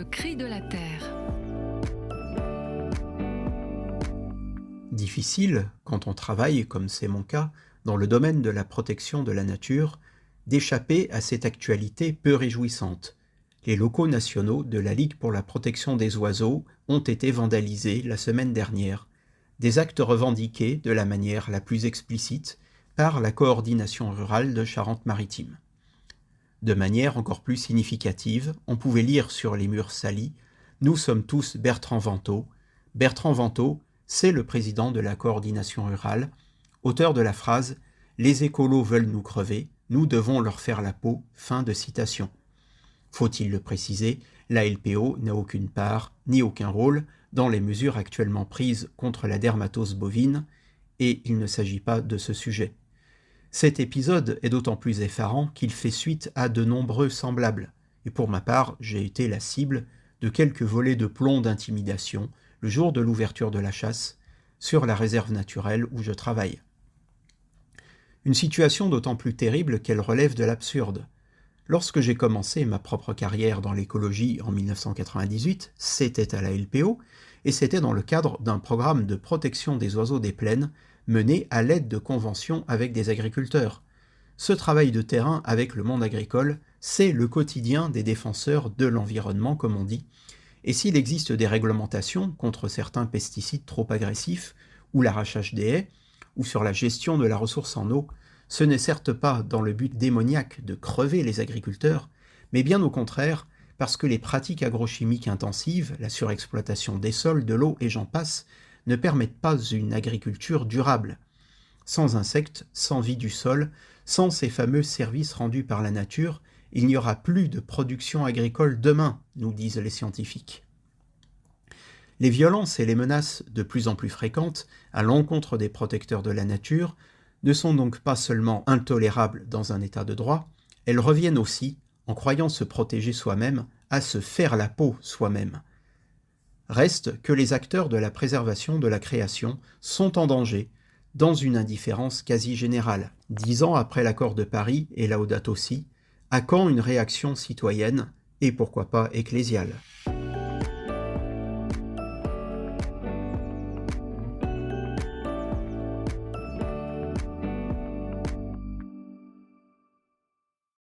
Le cri de la terre. Difficile, quand on travaille, comme c'est mon cas, dans le domaine de la protection de la nature, d'échapper à cette actualité peu réjouissante. Les locaux nationaux de la Ligue pour la protection des oiseaux ont été vandalisés la semaine dernière. Des actes revendiqués de la manière la plus explicite par la coordination rurale de Charente-Maritime. De manière encore plus significative, on pouvait lire sur les murs salis « Nous sommes tous Bertrand Vantaux ». Bertrand Vantaux, c'est le président de la coordination rurale, auteur de la phrase « Les écolos veulent nous crever, nous devons leur faire la peau ». Fin de citation. Faut-il le préciser, la LPO n'a aucune part ni aucun rôle dans les mesures actuellement prises contre la dermatose bovine, et il ne s'agit pas de ce sujet. Cet épisode est d'autant plus effarant qu'il fait suite à de nombreux semblables, et pour ma part, j'ai été la cible de quelques volets de plomb d'intimidation le jour de l'ouverture de la chasse sur la réserve naturelle où je travaille. Une situation d'autant plus terrible qu'elle relève de l'absurde. Lorsque j'ai commencé ma propre carrière dans l'écologie en 1998, c'était à la LPO, et c'était dans le cadre d'un programme de protection des oiseaux des plaines mené à l'aide de conventions avec des agriculteurs. Ce travail de terrain avec le monde agricole, c'est le quotidien des défenseurs de l'environnement, comme on dit, et s'il existe des réglementations contre certains pesticides trop agressifs, ou l'arrachage des haies, ou sur la gestion de la ressource en eau, ce n'est certes pas dans le but démoniaque de crever les agriculteurs, mais bien au contraire, parce que les pratiques agrochimiques intensives, la surexploitation des sols, de l'eau et j'en passe, ne permettent pas une agriculture durable. Sans insectes, sans vie du sol, sans ces fameux services rendus par la nature, il n'y aura plus de production agricole demain, nous disent les scientifiques. Les violences et les menaces de plus en plus fréquentes à l'encontre des protecteurs de la nature ne sont donc pas seulement intolérables dans un état de droit, elles reviennent aussi, en croyant se protéger soi-même, à se faire la peau soi-même. Reste que les acteurs de la préservation de la création sont en danger, dans une indifférence quasi générale. 10 ans après l'accord de Paris et Laudato Si, à quand une réaction citoyenne et pourquoi pas ecclésiale ?